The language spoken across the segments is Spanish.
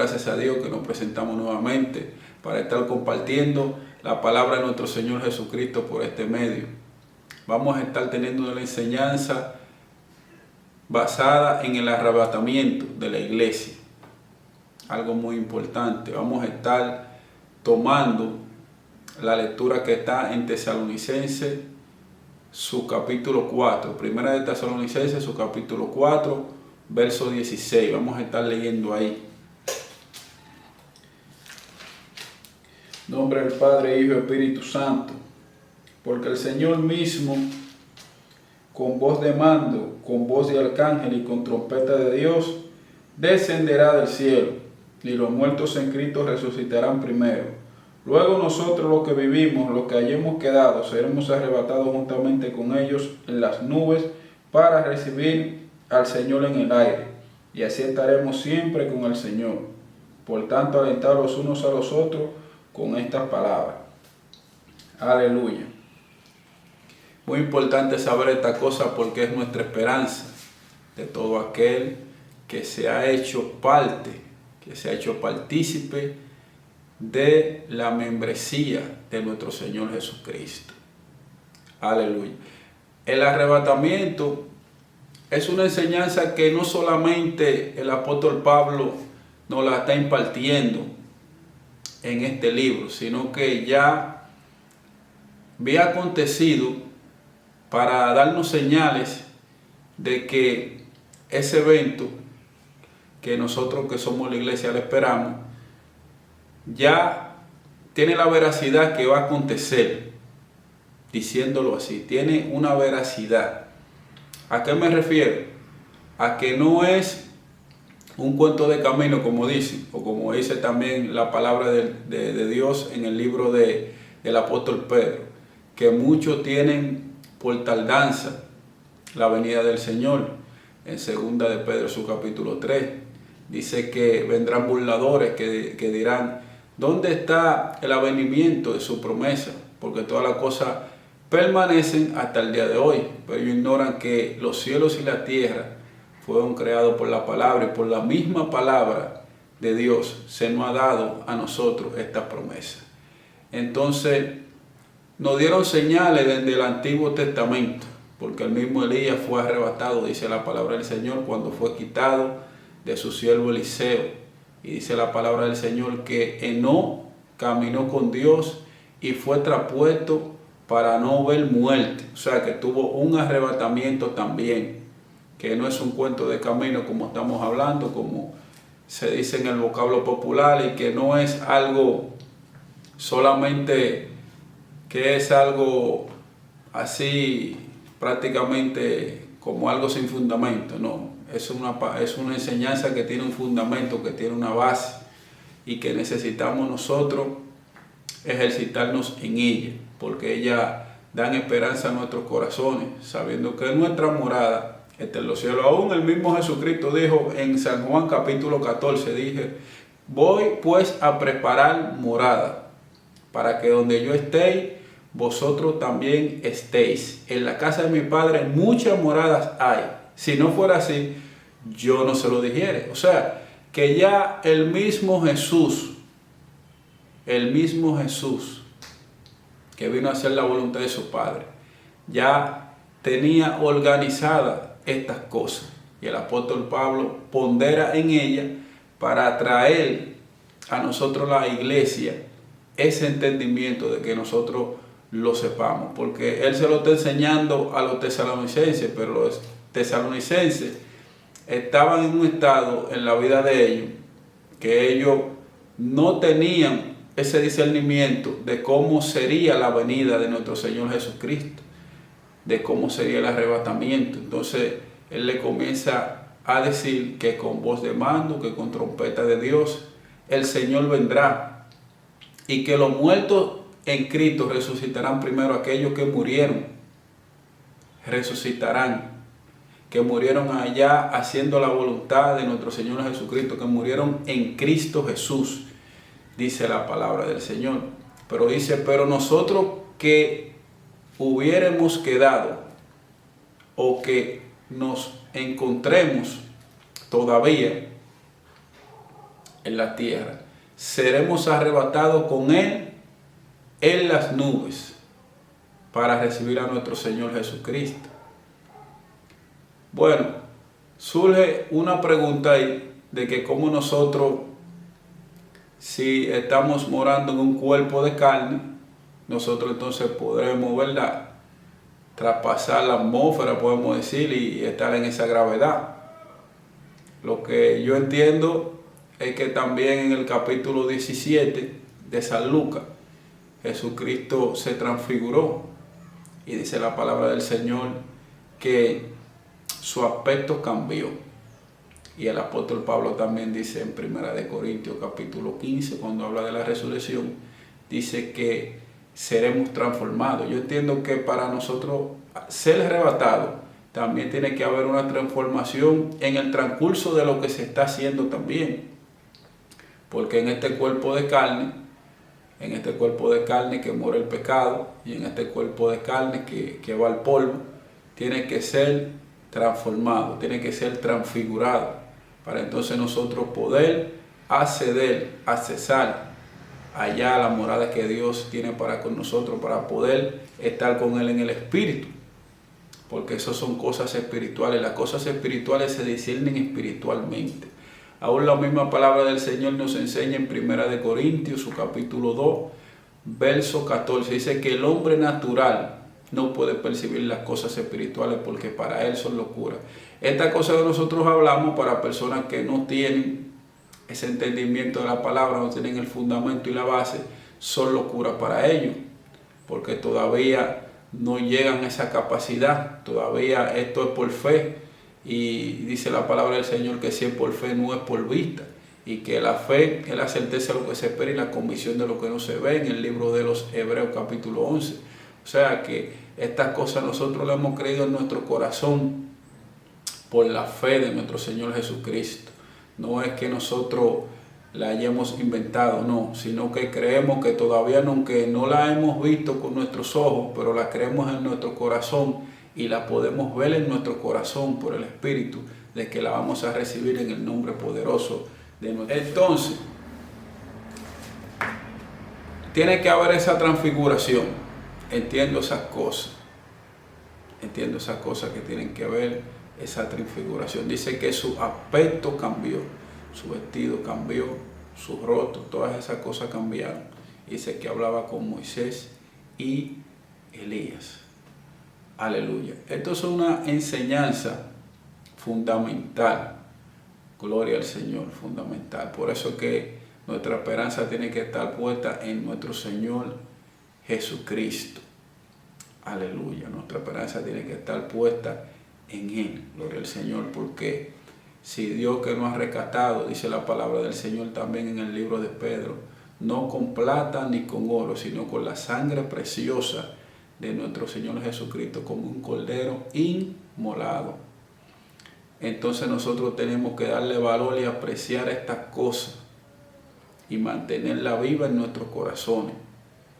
gracias a Dios que nos presentamos nuevamente para estar compartiendo la palabra de nuestro Señor Jesucristo por este medio. Vamos a estar teniendo una enseñanza basada en el arrebatamiento de la iglesia. Algo muy importante. Vamos a estar tomando la lectura que está en Tesalonicenses, su capítulo 4. Primera de Tesalonicenses, su capítulo 4, verso 16. Vamos a estar leyendo ahí. En nombre del Padre, Hijo y Espíritu Santo. Porque el Señor mismo, con voz de mando, con voz de arcángel y con trompeta de Dios, descenderá del cielo, y los muertos en Cristo resucitarán primero. Luego nosotros los que vivimos, los que hayamos quedado, seremos arrebatados juntamente con ellos en las nubes para recibir al Señor en el aire, y así estaremos siempre con el Señor. Por tanto, alentar los unos a los otros con estas palabras. Aleluya. Muy importante saber esta cosa porque es nuestra esperanza de todo aquel que se ha hecho parte, que se ha hecho partícipe de la membresía de nuestro Señor Jesucristo. Aleluya. El arrebatamiento es una enseñanza que no solamente el apóstol Pablo nos la está impartiendo en este libro, sino que ya había acontecido para darnos señales de que ese evento que nosotros que somos la iglesia lo esperamos, ya tiene la veracidad que va a acontecer, diciéndolo así, tiene una veracidad. ¿A qué me refiero? A que no es un cuento de camino, como dicen, o como dice también la palabra de Dios en el libro del apóstol Pedro, que muchos tienen por tardanza la venida del Señor. En segunda de Pedro, su capítulo 3, dice que vendrán burladores que dirán, ¿dónde está el avenimiento de su promesa? Porque todas las cosas permanecen hasta el día de hoy, pero ellos ignoran que los cielos y la tierra fueron creados por la palabra, y por la misma palabra de Dios se nos ha dado a nosotros esta promesa. Entonces, nos dieron señales desde el Antiguo Testamento, porque el mismo Elías fue arrebatado, dice la palabra del Señor, cuando fue quitado de su siervo Eliseo. Y dice la palabra del Señor que Enoc caminó con Dios y fue traspuesto para no ver muerte. O sea que tuvo un arrebatamiento también, que no es un cuento de camino como estamos hablando, como se dice en el vocablo popular, y que no es algo solamente, que es algo así prácticamente como algo sin fundamento. No, es una enseñanza que tiene un fundamento, que tiene una base, y que necesitamos nosotros ejercitarnos en ella, porque ella dan esperanza a nuestros corazones, sabiendo que nuestra morada está en los cielos. Aún el mismo Jesucristo dijo en San Juan capítulo 14, dije, voy pues a preparar morada, para que donde yo esté, vosotros también estéis. En la casa de mi Padre muchas moradas hay. Si no fuera así, yo no se lo dijera. O sea, que ya el mismo Jesús que vino a hacer la voluntad de su Padre, ya tenía organizadas estas cosas. Y el apóstol Pablo pondera en ella para traer a nosotros, la iglesia, ese entendimiento de que nosotros lo sepamos, porque él se lo está enseñando a los tesalonicenses, pero los tesalonicenses estaban en un estado en la vida de ellos que ellos no tenían ese discernimiento de cómo sería la venida de nuestro Señor Jesucristo, de cómo sería el arrebatamiento. Entonces él le comienza a decir que con voz de mando, que con trompeta de Dios, el Señor vendrá, y que los muertos en Cristo resucitarán primero. Aquellos que murieron resucitarán, que murieron allá haciendo la voluntad de nuestro Señor Jesucristo, que murieron en Cristo Jesús, dice la palabra del Señor. Pero dice, pero nosotros que hubiéramos quedado, o que nos encontremos todavía en la tierra, seremos arrebatados con Él en las nubes para recibir a nuestro Señor Jesucristo. Bueno, surge una pregunta ahí de que cómo nosotros, si estamos morando en un cuerpo de carne, nosotros entonces podremos, ¿verdad?, traspasar la atmósfera, podemos decir, y estar en esa gravedad. Lo que yo entiendo es que también en el capítulo 17 de San Lucas, Jesucristo se transfiguró y dice la palabra del Señor que su aspecto cambió. Y el apóstol Pablo también dice en 1 Corintios capítulo 15, cuando habla de la resurrección, dice que seremos transformados. Yo entiendo que para nosotros ser arrebatados también tiene que haber una transformación en el transcurso de lo que se está haciendo también. Porque en este cuerpo de carne que muere el pecado, y en este cuerpo de carne que va al polvo, tiene que ser transformado, tiene que ser transfigurado, para entonces nosotros poder accesar allá a la morada que Dios tiene para con nosotros, para poder estar con Él en el Espíritu, porque eso son cosas espirituales. Las cosas espirituales se disciernen espiritualmente. Aún la misma palabra del Señor nos enseña en 1 Corintios, su capítulo 2, verso 14, dice que el hombre natural no puede percibir las cosas espirituales porque para él son locura. Estas cosas que nosotros hablamos para personas que no tienen ese entendimiento de la palabra, no tienen el fundamento y la base, son locura para ellos, porque todavía no llegan a esa capacidad, todavía esto es por fe, y dice la palabra del Señor que si es por fe no es por vista, y que la fe es la certeza de lo que se espera y la convicción de lo que no se ve, en el libro de los Hebreos capítulo 11. O sea que estas cosas nosotros las hemos creído en nuestro corazón por la fe de nuestro Señor Jesucristo. No es que nosotros la hayamos inventado, no, sino que creemos que todavía, aunque no la hemos visto con nuestros ojos, pero la creemos en nuestro corazón y la podemos ver en nuestro corazón por el Espíritu, de que la vamos a recibir en el nombre poderoso de nuestro Señor. Entonces, tiene que haber esa transfiguración. Entiendo esas cosas que tienen que ver esa transfiguración. Dice que su aspecto cambió, su vestido cambió, su rostro, todas esas cosas cambiaron. Dice que hablaba con Moisés y Elías. Aleluya. Esto es una enseñanza fundamental. Gloria al Señor, fundamental. Por eso que nuestra esperanza tiene que estar puesta en nuestro Señor Jesucristo. Aleluya. Nuestra esperanza tiene que estar puesta en Él. Gloria al Señor, porque si Dios que nos ha rescatado, dice la palabra del Señor también en el libro de Pedro, no con plata ni con oro, sino con la sangre preciosa de nuestro Señor Jesucristo, como un cordero inmolado. Entonces nosotros tenemos que darle valor y apreciar estas cosas y mantenerla viva en nuestros corazones,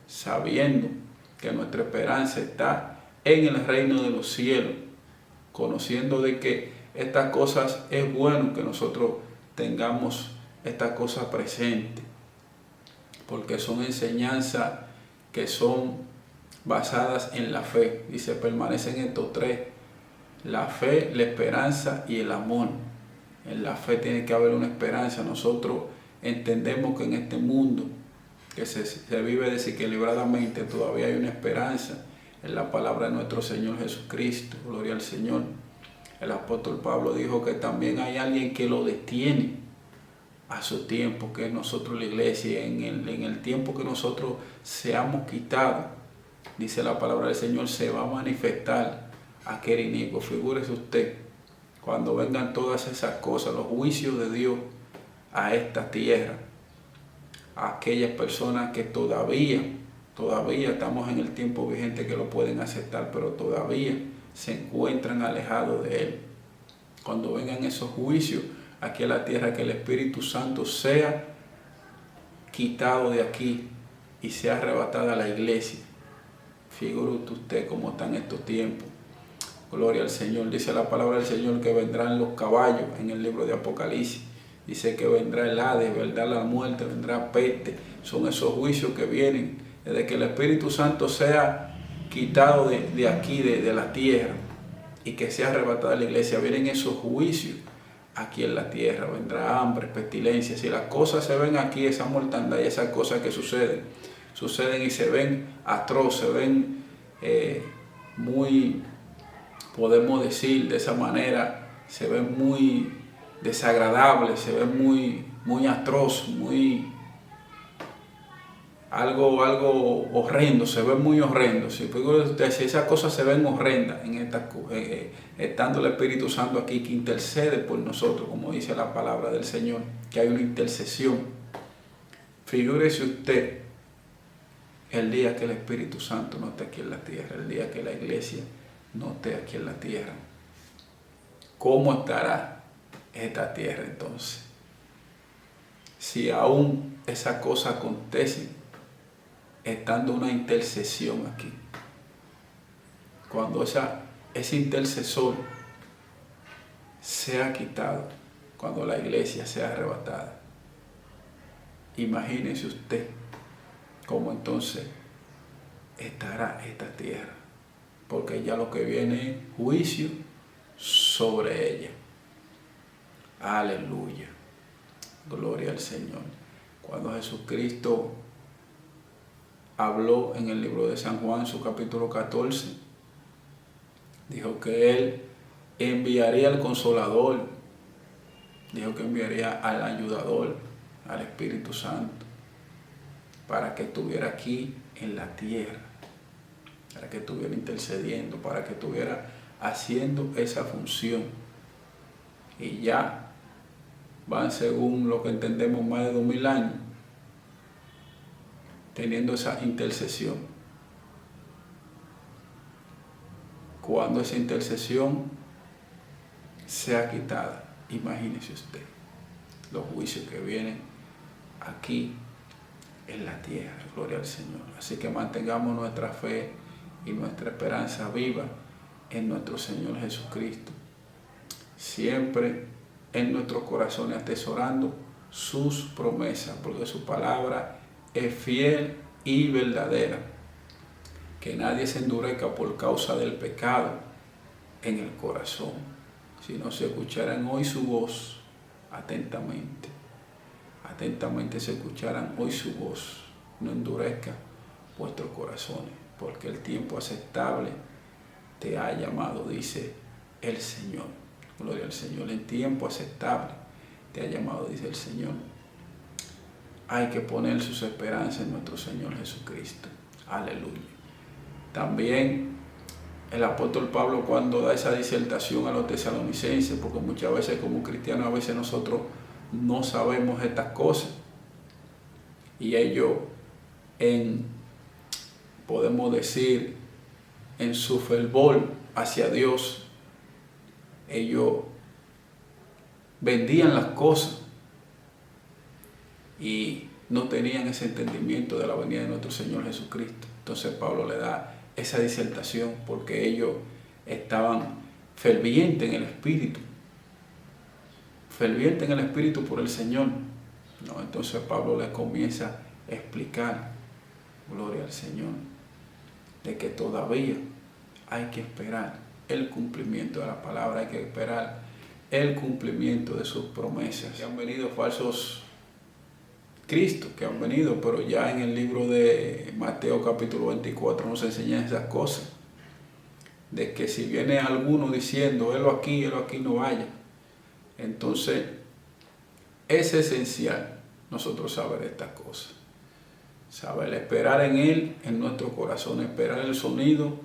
sabiendo que nuestra esperanza está en el reino de los cielos, conociendo de que estas cosas es bueno que nosotros tengamos estas cosas presentes, porque son enseñanzas que son basadas en la fe. Dice, permanecen estos tres: la fe, la esperanza y el amor. En la fe tiene que haber una esperanza. Nosotros entendemos que en este mundo que se vive desequilibradamente, todavía hay una esperanza en la palabra de nuestro Señor Jesucristo. Gloria al Señor. El apóstol Pablo dijo que también hay alguien que lo detiene a su tiempo, que es nosotros, la iglesia. En el tiempo que nosotros seamos quitados, dice la palabra del Señor, se va a manifestar aquel inicuo. Figúrese usted, cuando vengan todas esas cosas, los juicios de Dios a esta tierra, a aquellas personas que todavía estamos en el tiempo vigente, que lo pueden aceptar, pero todavía se encuentran alejados de Él. Cuando vengan esos juicios aquí a la tierra, que el Espíritu Santo sea quitado de aquí y sea arrebatada a la iglesia. Figúrese usted cómo están estos tiempos. Gloria al Señor. Dice la palabra del Señor que vendrán los caballos en el libro de Apocalipsis. Dice que vendrá el Hades, vendrá la muerte, vendrá peste. Son esos juicios que vienen desde que el Espíritu Santo sea quitado de aquí, de la tierra, y que sea arrebatada la iglesia. Vienen esos juicios aquí en la tierra. Vendrá hambre, pestilencia. Si las cosas se ven aquí, esa mortandad y esas cosas que suceden y se ven atroces, se ven muy, podemos decir de esa manera, se ven muy desagradables, se ven muy atroz, algo horrendo, se ven muy horrendo. Si esas cosas se ven horrendas estando el Espíritu Santo aquí, que intercede por nosotros, como dice la palabra del Señor, que hay una intercesión. Figúrese usted el día que el Espíritu Santo no esté aquí en la tierra, el día que la iglesia no esté aquí en la tierra. ¿Cómo estará esta tierra entonces? Si aún esa cosa acontece estando una intercesión aquí. Cuando ese intercesor sea quitado, cuando la iglesia sea arrebatada, imagínese usted cómo entonces estará esta tierra, porque ya lo que viene es juicio sobre ella. Aleluya, gloria al Señor. Cuando Jesucristo habló en el libro de San Juan, su capítulo 14, dijo que Él enviaría al Consolador, dijo que enviaría al Ayudador, al Espíritu Santo, para que estuviera aquí en la tierra, para que estuviera intercediendo, para que estuviera haciendo esa función. Y ya van, según lo que entendemos, más de 2000 años teniendo esa intercesión. Cuando esa intercesión sea quitada, imagínese usted los juicios que vienen aquí en la tierra. Gloria al Señor. Así que mantengamos nuestra fe y nuestra esperanza viva en nuestro Señor Jesucristo, siempre en nuestros corazones atesorando sus promesas, porque su palabra es fiel y verdadera. Que nadie se endurezca por causa del pecado en el corazón, sino se escucharan hoy su voz atentamente. Atentamente se escucharan hoy su voz. No endurezca vuestros corazones, porque el tiempo aceptable te ha llamado, dice el Señor. Gloria al Señor. El tiempo aceptable te ha llamado, dice el Señor. Hay que poner sus esperanzas en nuestro Señor Jesucristo. Aleluya. También el apóstol Pablo, cuando da esa disertación a los tesalonicenses, porque muchas veces como cristianos, a veces nosotros no sabemos estas cosas, y ellos, podemos decir, en su fervor hacia Dios, ellos vendían las cosas y no tenían ese entendimiento de la venida de nuestro Señor Jesucristo. Entonces Pablo le da esa disertación porque ellos estaban fervientes en el Espíritu, por el Señor. No, entonces Pablo les comienza a explicar, gloria al Señor, de que todavía hay que esperar el cumplimiento de la palabra, hay que esperar el cumplimiento de sus promesas. Que han venido falsos Cristos, que han venido, pero ya en el libro de Mateo capítulo 24 nos enseñan esas cosas, de que si viene alguno diciendo, helo aquí, no vaya. Entonces es esencial nosotros saber estas cosas, saber esperar en Él, en nuestro corazón, esperar el sonido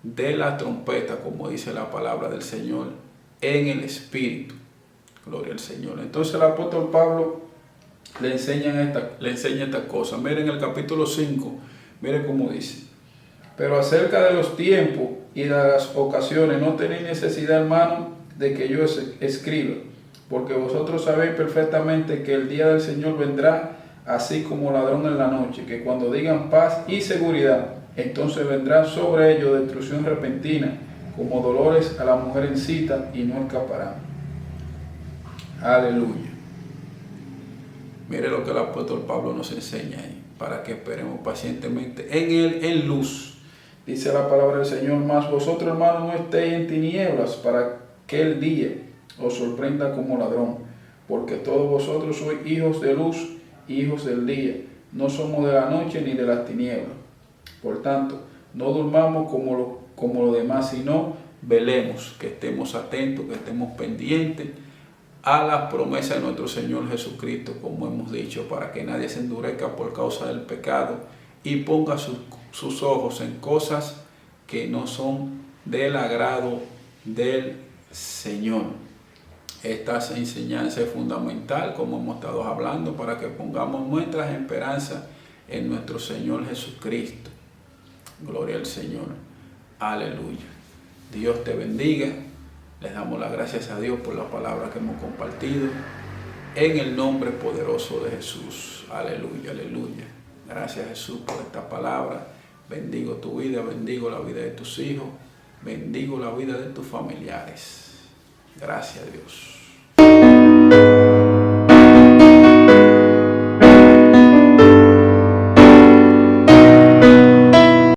de la trompeta, como dice la palabra del Señor, en el Espíritu. Gloria al Señor. Entonces el apóstol Pablo le enseña estas cosas. Miren el capítulo 5, miren cómo dice: pero acerca de los tiempos y de las ocasiones no tenéis necesidad, hermano, de que yo escriba, porque vosotros sabéis perfectamente que el día del Señor vendrá así como ladrón en la noche, que cuando digan paz y seguridad, entonces vendrá sobre ellos destrucción repentina, como dolores a la mujer en cita, y no escaparán. Aleluya. Mire lo que el apóstol Pablo nos enseña ahí, para que esperemos pacientemente en Él, en luz. Dice la palabra del Señor: mas vosotros, hermanos, no estéis en tinieblas, para que el día os sorprenda como ladrón, porque todos vosotros sois hijos de luz, hijos del día. No somos de la noche ni de las tinieblas. Por tanto, no durmamos como los demás, sino velemos, que estemos atentos, que estemos pendientes a las promesas de nuestro Señor Jesucristo, como hemos dicho, para que nadie se endurezca por causa del pecado y ponga sus ojos en cosas que no son del agrado del Señor. Esta enseñanza es fundamental, como hemos estado hablando, para que pongamos nuestras esperanzas en nuestro Señor Jesucristo. Gloria al Señor. Aleluya. Dios te bendiga. Les damos las gracias a Dios por la palabra que hemos compartido. En el nombre poderoso de Jesús. Aleluya, aleluya. Gracias, Jesús, por esta palabra. Bendigo tu vida, bendigo la vida de tus hijos, bendigo la vida de tus familiares. Gracias, Dios.